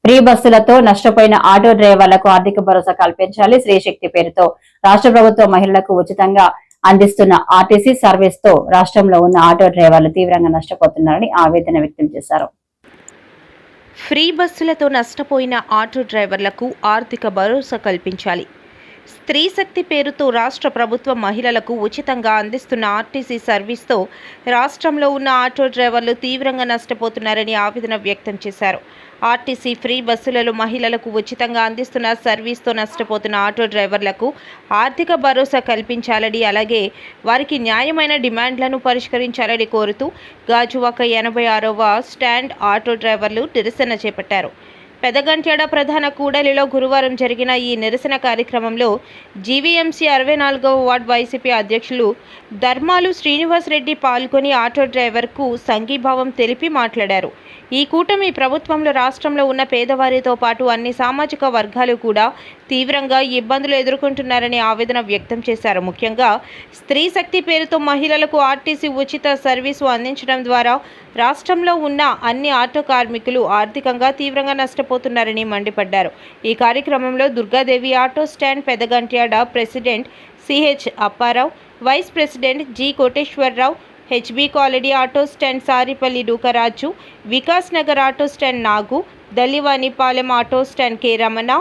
Free బస్సులతో నష్టపోయిన auto డ్రైవర్లకు ఆర్థిక భరోసా కల్పించాలి. స్త్రీశక్తి పేరుతో రాష్ట్ర ప్రభుత్వం మహిళలకు ఉచితంగా అందిస్తున్న ఆర్టీసీ సర్వీస్ తో రాష్ట్రంలో ఉన్న ఆటో డ్రైవర్లు తీవ్రంగా నష్టపోతున్నారని ఆవేదన వ్యక్తం చేశారు. ఫ్రీ బస్సులతో నష్టపోయిన ఆటో డ్రైవర్లకు ఆర్థిక భరోసా కల్పించాలి. స్త్రీశక్తి పేరుతో రాష్ట్ర ప్రభుత్వం మహిళలకు ఉచితంగా అందిస్తున్న ఆర్టీసీ సర్వీస్తో రాష్ట్రంలో ఉన్న ఆటో డ్రైవర్లు తీవ్రంగా నష్టపోతున్నారని ఆవేదన వ్యక్తం చేశారు. ఆర్టీసీ ఫ్రీ బస్సులలో మహిళలకు ఉచితంగా అందిస్తున్న సర్వీస్తో నష్టపోతున్న ఆటో డ్రైవర్లకు ఆర్థిక భరోసా కల్పించాలని, అలాగే వారికి న్యాయమైన డిమాండ్లను పరిష్కరించాలని కోరుతూ గాజువాక 86వ స్టాండ్ ఆటో డ్రైవర్లు నిరసన చేపట్టారు. పెదగంట్యాడ ప్రధాన కూడలిలో గురువారం జరిగిన ఈ నిరసన కార్యక్రమంలో జీవీఎంసీ 64వ వార్డు వైసీపీ అధ్యక్షులు ధర్మాలు శ్రీనివాస్ రెడ్డి పాల్గొని ఆటో డ్రైవర్కు సంఘీభావం తెలిపి మాట్లాడారు. ఈ కూటమి ప్రభుత్వంలో రాష్ట్రంలో ఉన్న పేదవారితో పాటు అన్ని సామాజిక వర్గాలు కూడా తీవ్రంగా ఇబ్బందులు ఎదుర్కొంటున్నారని ఆవేదన వ్యక్తం చేశారు. ముఖ్యంగా స్త్రీ శక్తి పేరుతో మహిళలకు ఆర్టీసీ ఉచిత సర్వీసు అందించడం ద్వారా రాష్ట్రంలో ఉన్న అన్ని ఆటో కార్మికులు ఆర్థికంగా తీవ్రంగా నష్టపోతున్నారని మండిపడ్డారు. ఈ కార్యక్రమంలో Durgadevi auto stand Pedagantyada president C H Apparao, vice president G Koteswararao, H B colony auto stand Saripalli Dookaraju, Vikas Nagar auto stand Nagu, Dallivanipalem auto stand K Ramana,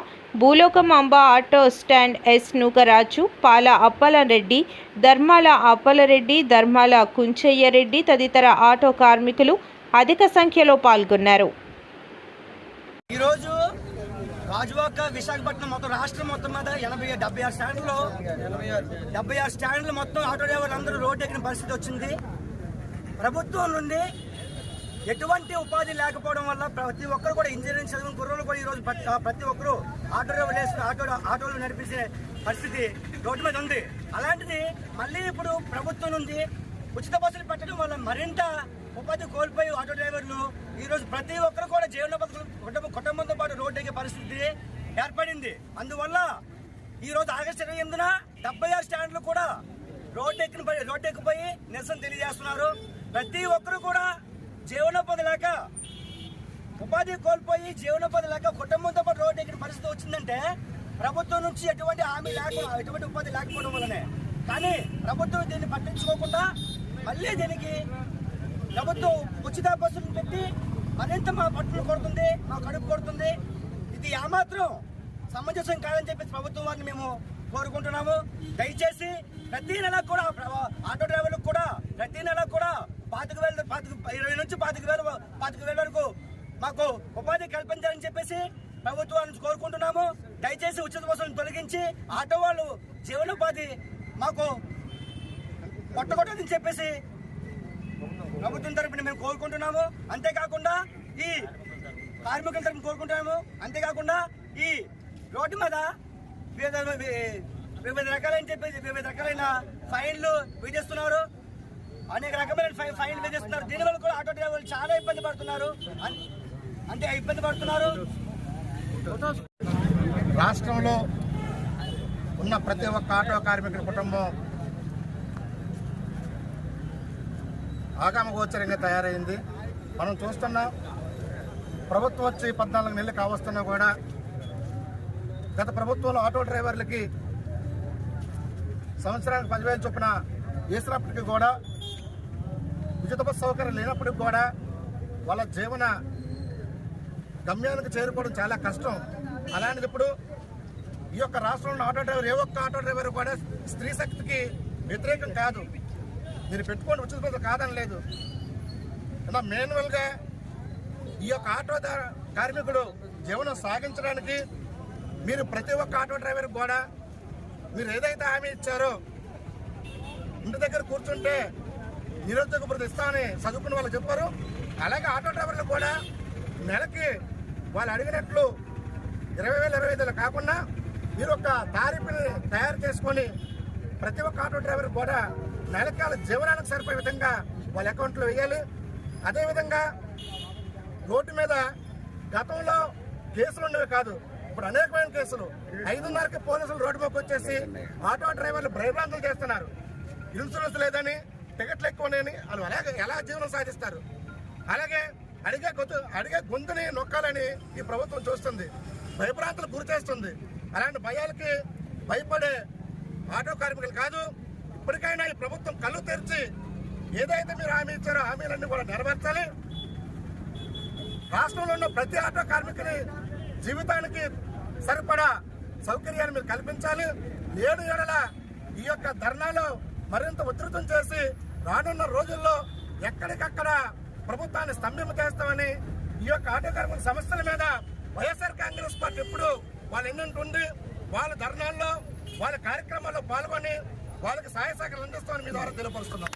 Bhulokam Amba auto stand S Nookaraju, Pala Appalareddy, ధర్మాల అప్పలరెడ్డి, ధర్మాల కుంచయ్యరెడ్డి తదితర ఆటో కార్మికులు అధిక సంఖ్యలో పాల్గొన్నారు. ఈరోజు గాజువాక విశాఖపట్నం మొత్తం రాష్ట్రం మొత్తం మీద 76 స్టాండ్లు మొత్తం ఆటో డ్రైవర్లు అందరూ రోడ్డు ఎక్కిన పరిస్థితి వచ్చింది. ప్రభుత్వం నుండి ఎటువంటి ఉపాధి లేకపోవడం వల్ల ప్రతి ఒక్కరు కూడా ఇంజనీరింగ్ చదివిన కుర్రోళ్ళు కూడా ఈరోజు ప్రతి ఒక్కరు ఆటో డ్రైవర్లు వేసుకుని ఆటోలు నడిపించే పరిస్థితి రోడ్డు మీద ఉంది. అలాంటిది మళ్ళీ ఇప్పుడు ప్రభుత్వం నుండి ఉచిత బస్సులు పెట్టడం వల్ల మరింత ఉపాధి కోల్పోయి ఆటో డ్రైవర్లు ఈరోజు ప్రతి ఒక్కరు కూడా జీవనోపాధి కుటుంబంతో పాటు రోడ్డు ఎక్కే పరిస్థితి ఏర్పడింది. అందువల్ల ఈరోజు ఆగస్టు 28న 76 స్టాండ్లు కూడా రోడ్డు ఎక్కిపోయి నిరసన తెలియజేస్తున్నారు. ప్రతి ఒక్కరు కూడా జీవనోపాధి లేక ఉపాధి కోల్పోయి జీవనోపాధి లేక కుటుంబంతో పాటు రోడ్డు ఎక్కిన పరిస్థితి వచ్చిందంటే ప్రభుత్వం నుంచి ఎటువంటి హామీ లేకుండా ఎటువంటి ఉపాధి లేకపోవడం వల్లనే. కానీ ప్రభుత్వం దీన్ని పట్టించుకోకుండా మళ్ళీ దీనికి ప్రభుత్వం ఉచిత బస్సులు పెట్టి మరింత మా పట్టులు కొడుతుంది, మా కడుపు కొడుతుంది. ఇది ఏమాత్రం సమంజసం కాదని చెప్పేసి ప్రభుత్వం వారిని మేము కోరుకుంటున్నాము. దయచేసి ప్రతి నెల కూడా ఆటో డ్రైవర్లకు కూడా ప్రతి నెల కూడా 20,000 నుంచి 25,000 వరకు మాకు ఉపాధి కల్పించాలని చెప్పేసి ప్రభుత్వాన్ని కోరుకుంటున్నాము. దయచేసి ఉచిత బస్సులను తొలగించి ఆటో వాళ్ళు జీవనోపాధి మాకు పట్టకొట్టదని చెప్పేసి ప్రభుత్వం తరపున మేము కోరుకుంటున్నాము. అంతేకాకుండా ఈ కార్మికుల తరపున కోరుకుంటున్నాము. అంతేకాకుండా ఈ రోడ్డు మీద వివిధ రకాలైన ఫైన్లు విధిస్తున్నారు, అనేక రకమైన ఫైన్లు విధిస్తున్నారు. దీనివల్ల కూడా ఆటో డ్రైవర్లు చాలా ఇబ్బంది పడుతున్నారు. రాష్ట్రంలో ఉన్న ప్రతి ఒక్క ఆటో కార్మికుల కుటుంబం ఆగామగోచరంగా తయారైంది. మనం చూస్తున్నాం, ప్రభుత్వం వచ్చి 14 నెలలు కావస్తున్నా కూడా గత ప్రభుత్వంలో ఆటో డ్రైవర్లకి సంవత్సరానికి 10,000 చొప్పున వేసినప్పటికీ కూడా ఉచిత బస్సు సౌకర్యం లేనప్పటికి కూడా వాళ్ళ జీవన గమ్యానికి చేరుకోవడం చాలా కష్టం. అలాంటిది ఇప్పుడు ఈ యొక్క రాష్ట్రంలో ఆటో డ్రైవర్ ఏ ఒక్క ఆటో డ్రైవర్ కూడా స్త్రీ శక్తికి వ్యతిరేకం కాదు. మీరు పెట్టుకోండి, ఉచిత బస్సు కాదని లేదు. ఇలా మాన్యువల్గా ఈ యొక్క ఆటో కార్మికుడు జీవనం సాగించడానికి మీరు ప్రతి ఒక్క ఆటో డ్రైవర్ కూడా మీరు ఏదైతే హామీ ఇచ్చారో ఇంటి దగ్గర కూర్చుంటే నిరుద్యోగ భృతి ఇస్తామని చదువుకున్న వాళ్ళు చెప్పారు. అలాగే ఆటో డ్రైవర్లు కూడా నెలకి వాళ్ళు అడిగినట్లు 20,000 25,000 కాకుండా మీరు ఒక తారీఫుని తయారు చేసుకొని ప్రతి ఒక్క ఆటో డ్రైవర్ కూడా నెలకాల జీవనానికి సరిపోయే విధంగా వాళ్ళ అకౌంట్లో వేయాలి. అదేవిధంగా రోడ్డు మీద గతంలో కేసులు ఉండేవి కాదు, ఇప్పుడు అనేకమైన కేసులు. 5:30కి పోలీసులు రోడ్డు మీదకి వచ్చేసి ఆటో డ్రైవర్లు భయభ్రాంతులు చేస్తున్నారు. ఇన్సూరెన్స్ లేదని, టికెట్లు ఎక్కువని వాళ్ళు ఎలా జీవనం సాధిస్తారు. అలాగే అడిగే గొంతుని నొక్కాలని ఈ ప్రభుత్వం చూస్తుంది, భయభ్రాంతులు గురి చేస్తుంది. అలాంటి భయాలకి భయపడే ఆటో కార్మికులు కాదు. ఇప్పటికైనా ఈ ప్రభుత్వం కళ్ళు తెరిచి ఏదైతే మీరు హామీ ఇచ్చారో హామీలన్నీ కూడా నెరవేర్చాలి. రాష్ట్రంలో ఉన్న ప్రతి ఆటో కార్మికుని జీవితానికి సరిపడా సౌకర్యాన్ని మీరు కల్పించాలి. నేడు ఏడల ఈ యొక్క ధర్నాలో మరింత ఉధృతం చేసి రానున్న రోజుల్లో ఎక్కడికక్కడ ప్రభుత్వాన్ని స్తంభింప చేస్తామని, ఈ యొక్క ఆటో కార్మికుల సమస్యల మీద వైఎస్ఆర్ కాంగ్రెస్ పార్టీ ఎప్పుడు వాళ్ళ ఎన్నింటి ఉండి వాళ్ళ ధర్నాల్లో వాళ్ళ కార్యక్రమాల్లో పాల్గొని వాళ్ళకి సహాయ సహకారాలు అందిస్తామని మీ ద్వారా తెలియపరుస్తున్నాం.